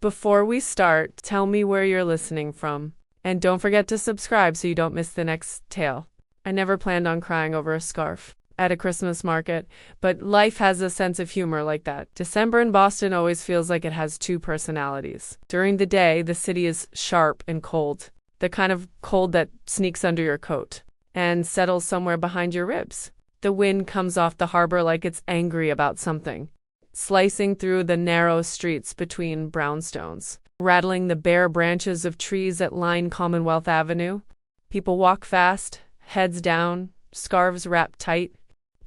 Before we start, tell me where you're listening from. And don't forget to subscribe so you don't miss the next tale. I never planned on crying over a scarf at a Christmas market, but life has a sense of humor like that. December in Boston always feels like it has two personalities. During the day, the city is sharp and cold, the kind of cold that sneaks under your coat and settles somewhere behind your ribs. The wind comes off the harbor like it's angry about something, slicing through the narrow streets between brownstones, rattling the bare branches of trees that line Commonwealth Avenue. People walk fast, heads down, scarves wrapped tight,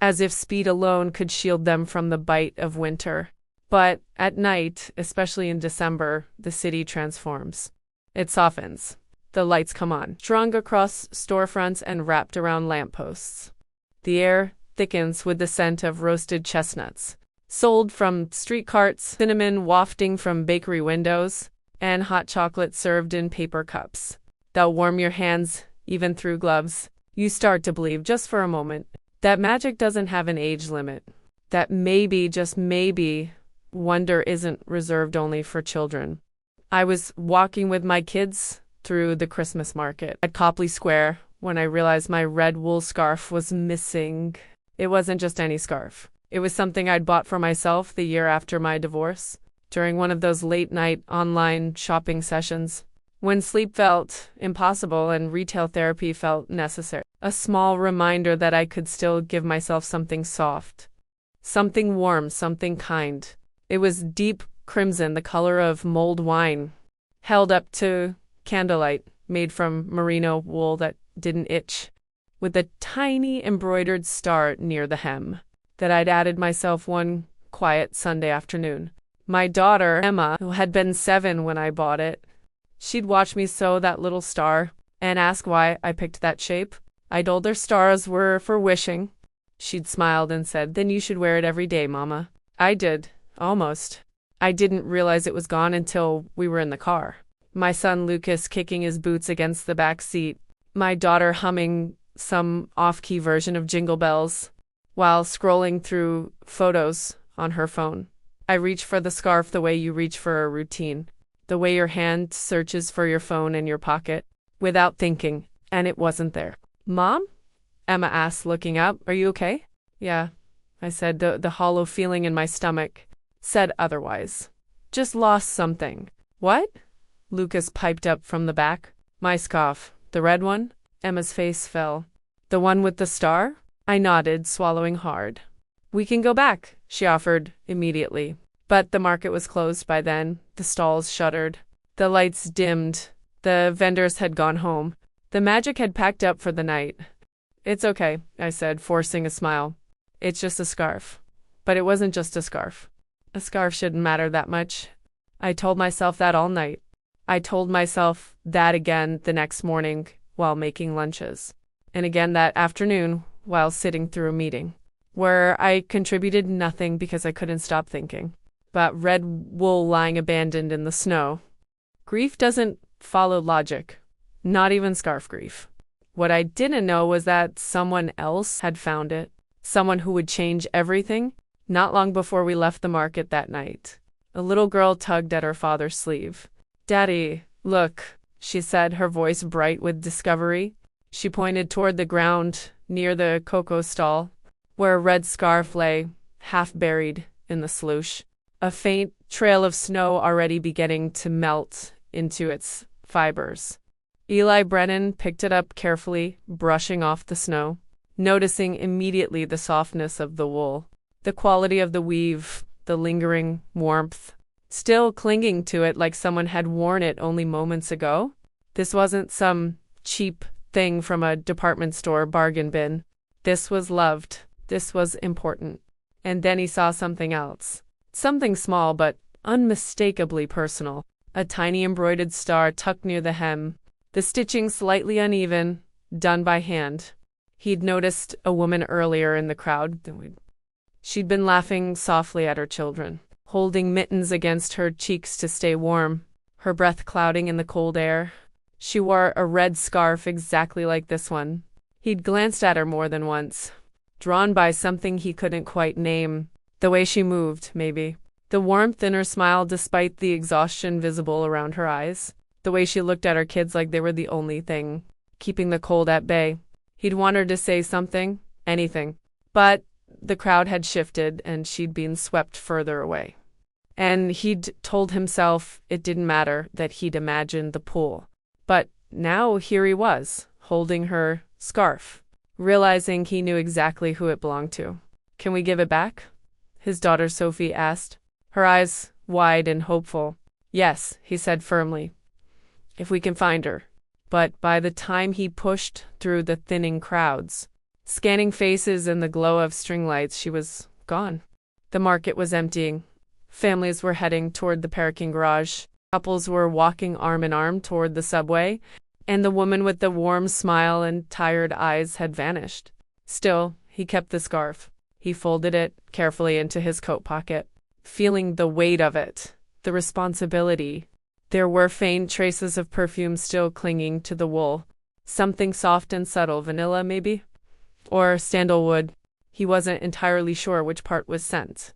as if speed alone could shield them from the bite of winter. But at night, especially in December, the city transforms. It softens. The lights come on, strung across storefronts and wrapped around lampposts. The air thickens with the scent of roasted chestnuts, sold from street carts, cinnamon wafting from bakery windows, and hot chocolate served in paper cups. They'll warm your hands, even through gloves. You start to believe, just for a moment, that magic doesn't have an age limit. That maybe, just maybe, wonder isn't reserved only for children. I was walking with my kids through the Christmas market at Copley Square when I realized my red wool scarf was missing. It wasn't just any scarf. It was something I'd bought for myself the year after my divorce, during one of those late-night online shopping sessions, when sleep felt impossible and retail therapy felt necessary. A small reminder that I could still give myself something soft, something warm, something kind. It was deep crimson, the color of mulled wine, held up to candlelight, made from merino wool that didn't itch, with a tiny embroidered star near the hem that I'd added myself one quiet Sunday afternoon. My daughter, Emma, who had been 7 when I bought it, she'd watch me sew that little star and ask why I picked that shape. I told her stars were for wishing. She'd smiled and said, "Then you should wear it every day, Mama." I did, almost. I didn't realize it was gone until we were in the car. My son Lucas kicking his boots against the back seat, my daughter humming some off-key version of Jingle Bells while scrolling through photos on her phone. I reached for the scarf the way you reach for a routine, the way your hand searches for your phone in your pocket, without thinking, and it wasn't there. "Mom?" Emma asked, looking up. "Are you okay?" "Yeah," I said. The hollow feeling in my stomach said otherwise. "Just lost something." "What?" Lucas piped up from the back. "My scarf. The red one?" Emma's face fell. "The one with the star?" I nodded, swallowing hard. "We can go back," she offered immediately. But the market was closed by then. The stalls shuttered. The lights dimmed. The vendors had gone home. The magic had packed up for the night. "It's okay," I said, forcing a smile. "It's just a scarf." But it wasn't just a scarf. A scarf shouldn't matter that much. I told myself that all night. I told myself that again the next morning while making lunches, and again that afternoon while sitting through a meeting, where I contributed nothing because I couldn't stop thinking about red wool lying abandoned in the snow. Grief doesn't follow logic, not even scarf grief. What I didn't know was that someone else had found it, someone who would change everything. Not long before we left the market that night, a little girl tugged at her father's sleeve. "Daddy, look," she said, her voice bright with discovery. She pointed toward the ground near the cocoa stall, where a red scarf lay, half buried in the sluice, a faint trail of snow already beginning to melt into its fibers. Eli Brennan picked it up carefully, brushing off the snow, noticing immediately the softness of the wool, the quality of the weave, the lingering warmth, still clinging to it like someone had worn it only moments ago. This wasn't some cheap thing from a department store bargain bin. This was loved. This was important. And then he saw something else. Something small but unmistakably personal. A tiny embroidered star tucked near the hem, the stitching slightly uneven, done by hand. He'd noticed a woman earlier in the crowd. She'd been laughing softly at her children, holding mittens against her cheeks to stay warm, her breath clouding in the cold air. She wore a red scarf exactly like this one. He'd glanced at her more than once, drawn by something he couldn't quite name. The way she moved, maybe. The warmth in her smile despite the exhaustion visible around her eyes. The way she looked at her kids like they were the only thing keeping the cold at bay. He'd want her to say something, anything. But the crowd had shifted and she'd been swept further away. And he'd told himself it didn't matter that he'd imagined the pool. But now here he was, holding her scarf, realizing he knew exactly who it belonged to. Can we give it back? His daughter Sophie asked, her eyes wide and hopeful. Yes, he said firmly, if we can find her. But by the time he pushed through the thinning crowds, scanning faces in the glow of string lights, she was gone. The market was emptying. Families were heading toward the parking garage. Couples were walking arm in arm toward the subway, and the woman with the warm smile and tired eyes had vanished. Still, he kept the scarf. He folded it carefully into his coat pocket, feeling the weight of it, the responsibility. There were faint traces of perfume still clinging to the wool. Something soft and subtle, vanilla maybe? Or sandalwood. He wasn't entirely sure which part was scent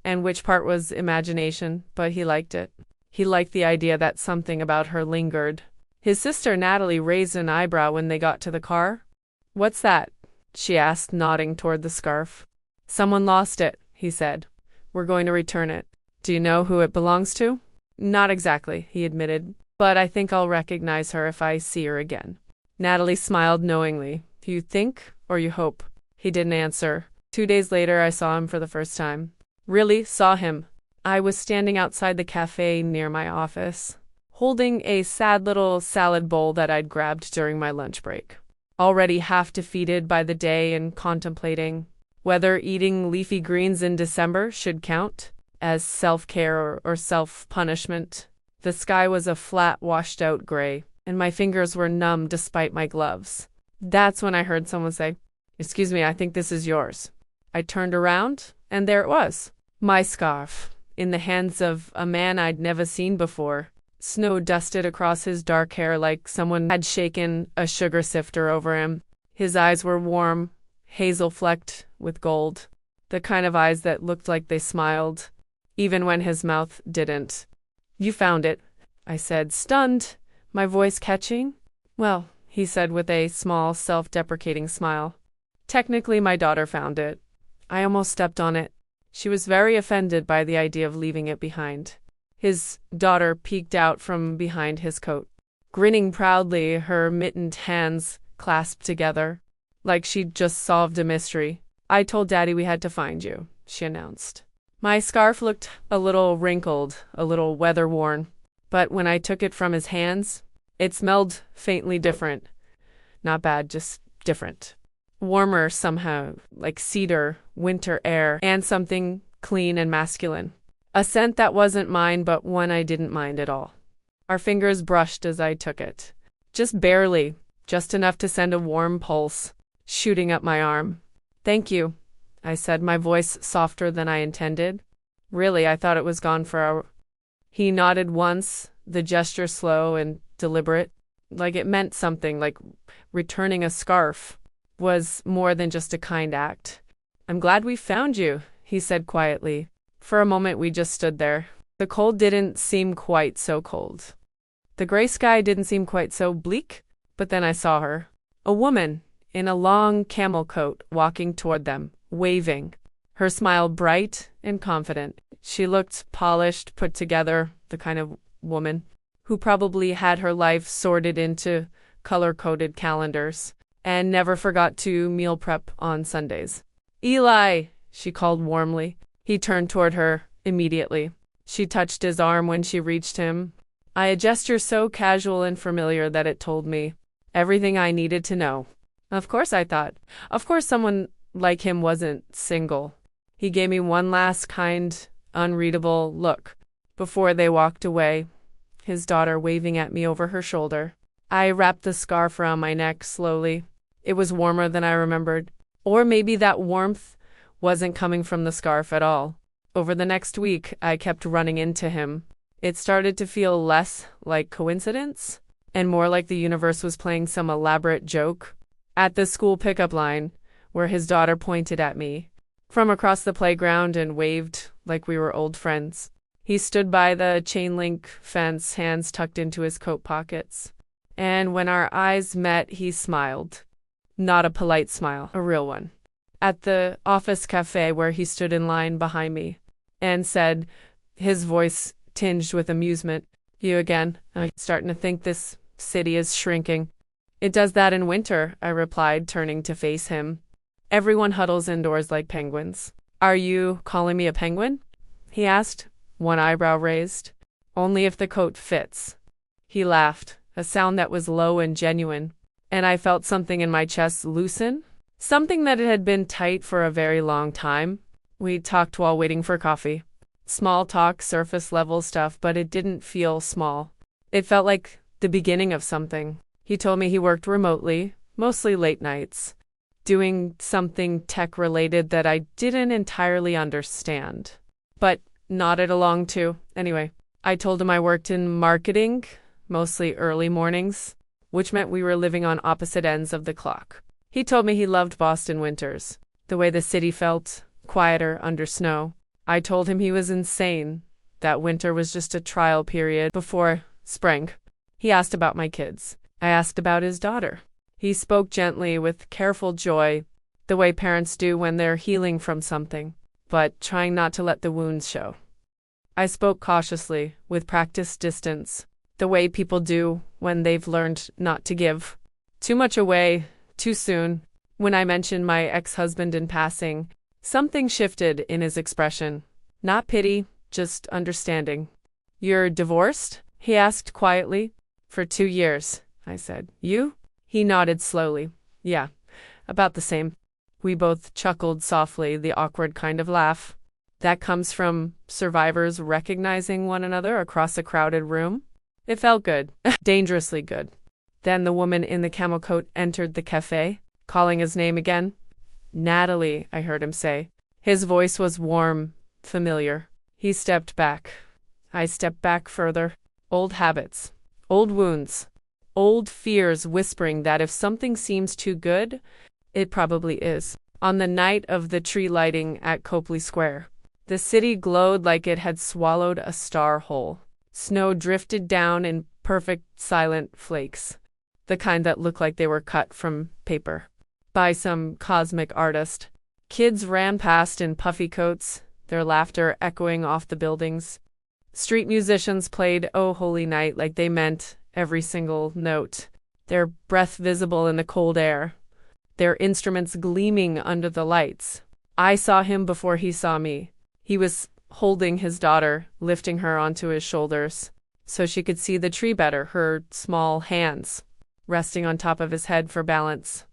and which part was imagination, but he liked it. He liked the idea that something about her lingered. His sister Natalie raised an eyebrow when they got to the car. What's that? She asked, nodding toward the scarf. Someone lost it, he said. We're going to return it. Do you know who it belongs to? Not exactly, he admitted, but I think I'll recognize her if I see her again. Natalie smiled knowingly. You think or you hope? He didn't answer. 2 days later, I saw him for the first time. Really saw him. I was standing outside the cafe near my office, holding a sad little salad bowl that I'd grabbed during my lunch break. Already half defeated by the day and contemplating whether eating leafy greens in December should count as self-care or self-punishment. The sky was a flat, washed-out gray, and my fingers were numb despite my gloves. That's when I heard someone say, "Excuse me, I think this is yours." I turned around, and there it was. My scarf, in the hands of a man I'd never seen before. Snow dusted across his dark hair like someone had shaken a sugar sifter over him. His eyes were warm, hazel-flecked with gold, the kind of eyes that looked like they smiled, even when his mouth didn't. You found it, I said, stunned, my voice catching. Well, he said with a small, self-deprecating smile. Technically, my daughter found it. I almost stepped on it. She was very offended by the idea of leaving it behind. His daughter peeked out from behind his coat, grinning proudly, her mittened hands clasped together, like she'd just solved a mystery. I told Daddy we had to find you, she announced. My scarf looked a little wrinkled, a little weather-worn, but when I took it from his hands, it smelled faintly different. Not bad, just different. Warmer somehow, like cedar, winter air, and something clean and masculine. A scent that wasn't mine, but one I didn't mind at all. Our fingers brushed as I took it. Just barely, just enough to send a warm pulse shooting up my arm. Thank you, I said, my voice softer than I intended. Really, I thought it was gone for He nodded once, the gesture slow and deliberate, like it meant something, like returning a scarf was more than just a kind act. I'm glad we found you, he said quietly. For a moment we just stood there. The cold didn't seem quite so cold. The gray sky didn't seem quite so bleak, but then I saw her. A woman, in a long camel coat, walking toward them, waving. Her smile bright and confident. She looked polished, put together, the kind of woman who probably had her life sorted into color-coded calendars and never forgot to meal prep on Sundays. Eli, she called warmly. He turned toward her immediately. She touched his arm when she reached him. A gesture so casual and familiar that it told me everything I needed to know. Of course, I thought. Of course someone like him wasn't single. He gave me one last kind, unreadable look before they walked away, his daughter waving at me over her shoulder. I wrapped the scarf around my neck slowly. It was warmer than I remembered. Or maybe that warmth wasn't coming from the scarf at all. Over the next week, I kept running into him. It started to feel less like coincidence and more like the universe was playing some elaborate joke. At the school pickup line, where his daughter pointed at me from across the playground and waved like we were old friends. He stood by the chain-link fence, hands tucked into his coat pockets. And when our eyes met, he smiled. Not a polite smile, a real one. At the office cafe where he stood in line behind me and said, his voice tinged with amusement, "You again? I'm starting to think this city is shrinking." "It does that in winter," I replied, turning to face him. "Everyone huddles indoors like penguins." "Are you calling me a penguin?" he asked, one eyebrow raised. "Only if the coat fits." He laughed, a sound that was low and genuine, and I felt something in my chest loosen, something that had been tight for a very long time. We talked while waiting for coffee. Small talk, surface level stuff, but it didn't feel small. It felt like the beginning of something. He told me he worked remotely, mostly late nights, doing something tech-related that I didn't entirely understand, but nodded along too. Anyway, I told him I worked in marketing, mostly early mornings, which meant we were living on opposite ends of the clock. He told me he loved Boston winters, the way the city felt, quieter under snow. I told him he was insane, that winter was just a trial period before spring. He asked about my kids. I asked about his daughter. He spoke gently with careful joy, the way parents do when they're healing from something, but trying not to let the wounds show. I spoke cautiously, with practiced distance, the way people do when they've learned not to give too much away too soon. When I mentioned my ex-husband in passing, something shifted in his expression. Not pity, just understanding. "You're divorced?" he asked quietly. "For 2 years," I said. "You?" He nodded slowly. "Yeah, about the same." We both chuckled softly, the awkward kind of laugh that comes from survivors recognizing one another across a crowded room. It felt good, dangerously good. Then the woman in the camel coat entered the cafe, calling his name again. "Natalie," I heard him say. His voice was warm, familiar. He stepped back. I stepped back further. Old habits, old wounds, old fears whispering that if something seems too good, it probably is. On the night of the tree lighting at Copley Square, the city glowed like it had swallowed a star whole. Snow drifted down in perfect silent flakes, the kind that looked like they were cut from paper by some cosmic artist. Kids ran past in puffy coats, their laughter echoing off the buildings. Street musicians played "Oh Holy Night" like they meant every single note, their breath visible in the cold air, their instruments gleaming under the lights. I saw him before he saw me. He was holding his daughter, lifting her onto his shoulders so she could see the tree better, her small hands resting on top of his head for balance.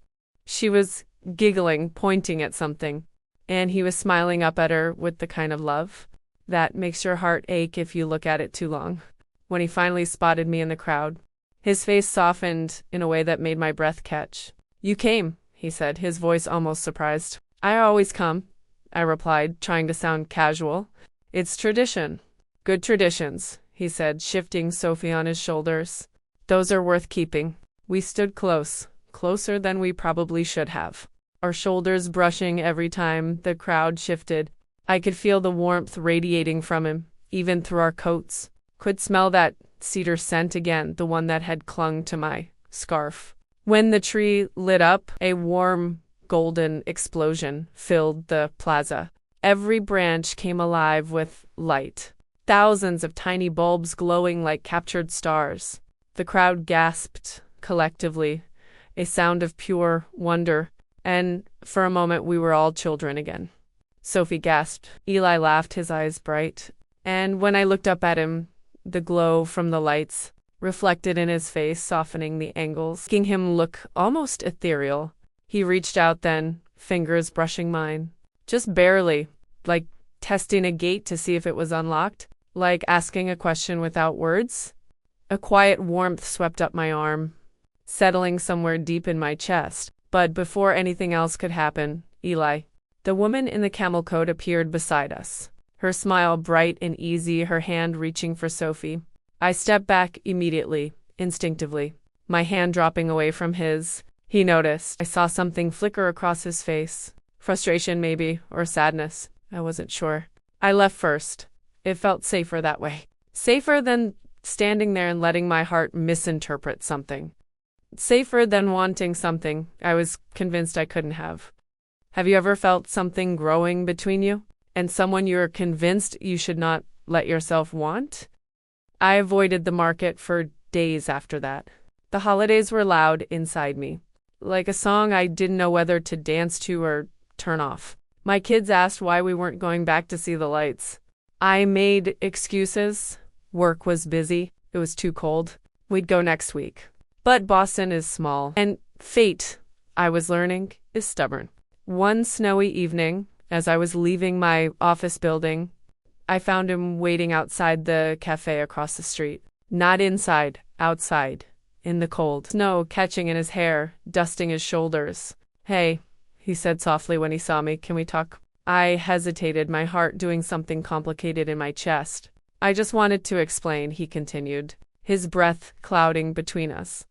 She was giggling, pointing at something, and he was smiling up at her with the kind of love that makes your heart ache if you look at it too long. When he finally spotted me in the crowd, his face softened in a way that made my breath catch. "You came," he said, his voice almost surprised. "I always come," I replied, trying to sound casual. "It's tradition." "Good traditions," he said, shifting Sophie on his shoulders. "Those are worth keeping." We stood close, closer than we probably should have, our shoulders brushing every time the crowd shifted. I could feel the warmth radiating from him, even through our coats. Could smell that cedar scent again, the one that had clung to my scarf. When the tree lit up, a warm, golden explosion filled the plaza. Every branch came alive with light, thousands of tiny bulbs glowing like captured stars. The crowd gasped collectively, a sound of pure wonder, and for a moment we were all children again. Sophie gasped. Eli laughed, his eyes bright, and when I looked up at him, the glow from the lights reflected in his face, softening the angles, making him look almost ethereal. He reached out then, fingers brushing mine. Just barely, like testing a gate to see if it was unlocked, like asking a question without words. A quiet warmth swept up my arm, settling somewhere deep in my chest. But before anything else could happen, Eli, the woman in the camel coat, appeared beside us, her smile bright and easy, her hand reaching for Sophie. I stepped back immediately, instinctively, my hand dropping away from his. He noticed. I saw something flicker across his face. Frustration maybe, or sadness. I wasn't sure. I left first. It felt safer that way. Safer than standing there and letting my heart misinterpret something. Safer than wanting something I was convinced I couldn't have. Have you ever felt something growing between you and someone you're convinced you should not let yourself want? I avoided the market for days after that. The holidays were loud inside me, like a song I didn't know whether to dance to or turn off. My kids asked why we weren't going back to see the lights. I made excuses. Work was busy. It was too cold. We'd go next week. But Boston is small, and fate, I was learning, is stubborn. One snowy evening, as I was leaving my office building, I found him waiting outside the cafe across the street. Not inside, outside, in the cold. Snow catching in his hair, dusting his shoulders. "Hey," he said softly when he saw me, "can we talk?" I hesitated, my heart doing something complicated in my chest. "I just wanted to explain," he continued, his breath clouding between us.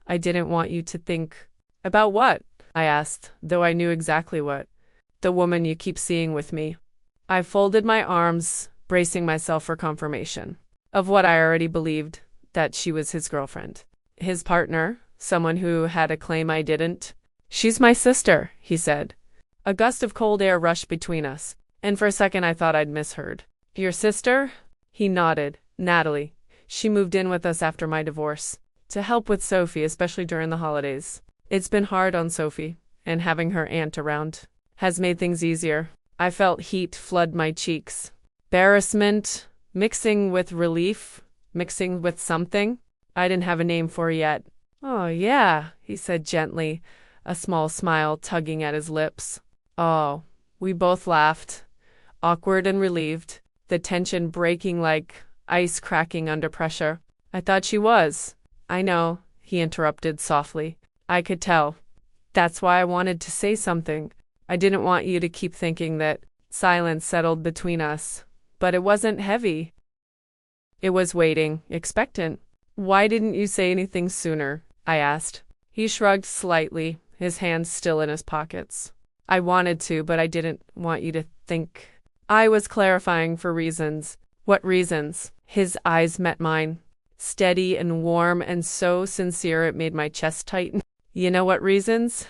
"I didn't want you to think." "About what?" I asked, though I knew exactly what. "The woman you keep seeing with me." I folded my arms, bracing myself for confirmation of what I already believed, that she was his girlfriend. His partner, someone who had a claim I didn't. "She's my sister," he said. A gust of cold air rushed between us, and for a second I thought I'd misheard. "Your sister?" He nodded. "Natalie. She moved in with us after my divorce, to help with Sophie, especially during the holidays. It's been hard on Sophie, and having her aunt around has made things easier." I felt heat flood my cheeks. Embarrassment, mixing with relief, mixing with something I didn't have a name for yet. "Oh, yeah," he said gently, a small smile tugging at his lips. "Oh." We both laughed, awkward and relieved, the tension breaking like ice cracking under pressure. "I thought she was." "I know," he interrupted softly. "I could tell. That's why I wanted to say something. I didn't want you to keep thinking that." Silence settled between us, but it wasn't heavy. It was waiting, expectant. "Why didn't you say anything sooner?" I asked. He shrugged slightly, his hands still in his pockets. "I wanted to, but I didn't want you to think." I was clarifying for reasons. "What reasons?" His eyes met mine, steady and warm and so sincere it made my chest tighten. "You know what reasons?"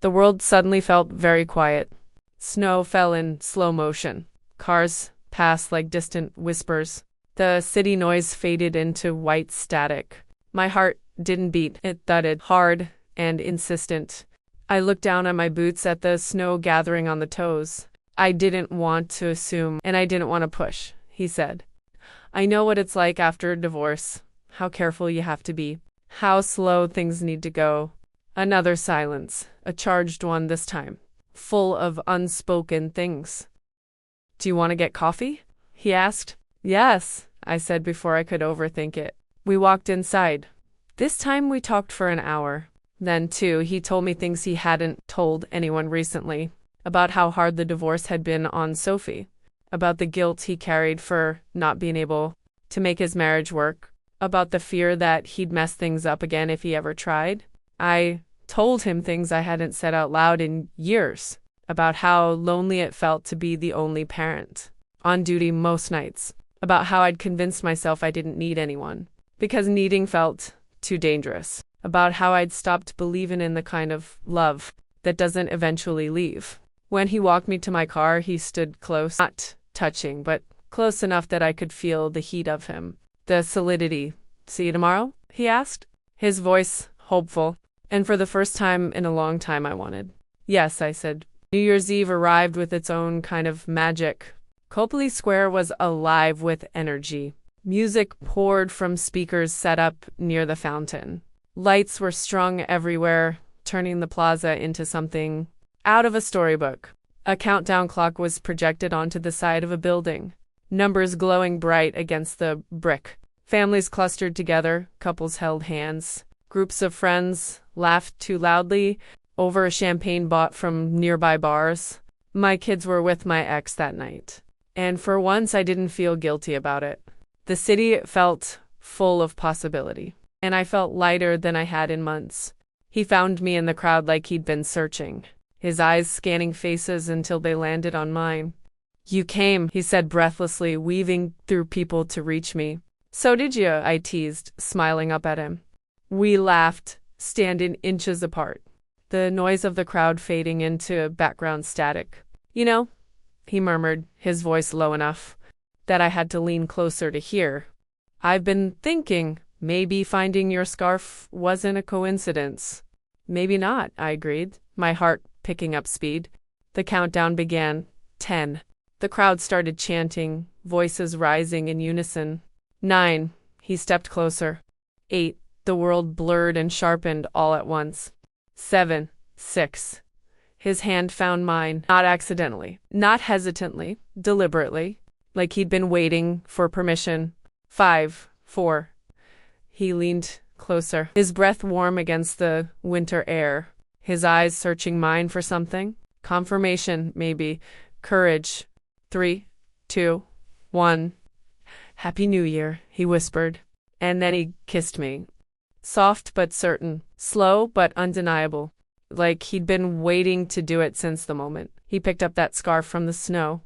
The world suddenly felt very quiet. Snow fell in slow motion. Cars passed like distant whispers. The city noise faded into white static. My heart didn't beat. It thudded, hard and insistent. I looked down at my boots at the snow gathering on the toes. "I didn't want to assume, and I didn't want to push," he said. "I know what it's like after a divorce, how careful you have to be, how slow things need to go." Another silence, a charged one this time, full of unspoken things. "Do you want to get coffee?" he asked. "Yes," I said before I could overthink it. We walked inside. This time we talked for an hour. Then, too, he told me things he hadn't told anyone recently, about how hard the divorce had been on Sophie, about the guilt he carried for not being able to make his marriage work, about the fear that he'd mess things up again if he ever tried. I told him things I hadn't said out loud in years, about how lonely it felt to be the only parent, on duty most nights, about how I'd convinced myself I didn't need anyone, because needing felt too dangerous, about how I'd stopped believing in the kind of love that doesn't eventually leave. When he walked me to my car, he stood close, not touching, but close enough that I could feel the heat of him, the solidity. "See you tomorrow?" he asked, his voice hopeful. And for the first time in a long time I wanted. "Yes," I said. New Year's Eve arrived with its own kind of magic. Copley Square was alive with energy. Music poured from speakers set up near the fountain. Lights were strung everywhere, turning the plaza into something out of a storybook. A countdown clock was projected onto the side of a building, numbers glowing bright against the brick. Families clustered together, couples held hands. Groups of friends laughed too loudly over a champagne bought from nearby bars. My kids were with my ex that night, and for once I didn't feel guilty about it. The city felt full of possibility, and I felt lighter than I had in months. He found me in the crowd like he'd been searching, his eyes scanning faces until they landed on mine. You came, he said breathlessly, weaving through people to reach me. So did you, I teased, smiling up at him. We laughed, standing inches apart, the noise of the crowd fading into background static. You know, he murmured, his voice low enough that I had to lean closer to hear. I've been thinking maybe finding your scarf wasn't a coincidence. Maybe not, I agreed, my heart picking up speed. The countdown began. 10. The crowd started chanting, voices rising in unison. 9. He stepped closer. 8. The world blurred and sharpened all at once. 7. 6. His hand found mine, not accidentally, not hesitantly, deliberately, like he'd been waiting for permission. 5. 4. He leaned closer, his breath warm against the winter air, his eyes searching mine for something. Confirmation, maybe. Courage. 3, 2, 1. Happy New Year, he whispered. And then he kissed me. Soft but certain, slow but undeniable, like he'd been waiting to do it since the moment he picked up that scarf from the snow,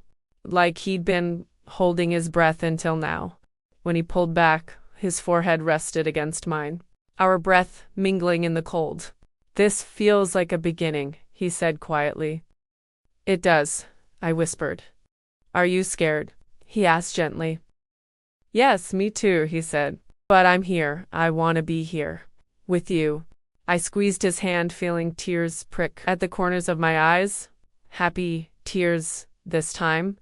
like he'd been holding his breath until now. When he pulled back, his forehead rested against mine, our breath mingling in the cold. This feels like a beginning, he said quietly. It does, I whispered. Are you scared? He asked gently. Yes, me too, he said. But I'm here. I want to be here. With you. I squeezed his hand, feeling tears prick at the corners of my eyes. Happy tears this time.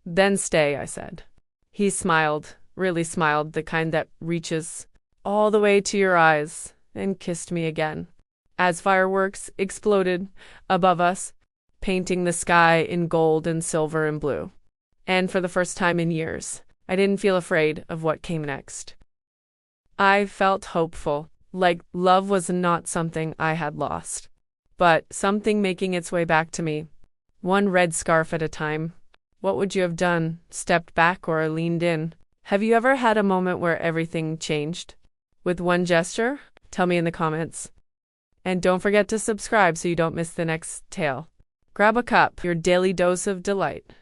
Then stay, I said. He smiled, really smiled, the kind that reaches all the way to your eyes, and kissed me again. As fireworks exploded above us, painting the sky in gold and silver and blue. And for the first time in years, I didn't feel afraid of what came next. I felt hopeful, like love was not something I had lost, but something making its way back to me, one red scarf at a time. What would you have done? Stepped back or leaned in? Have you ever had a moment where everything changed? With one gesture? Tell me in the comments. And don't forget to subscribe so you don't miss the next tale. Grab a cup, your daily dose of delight.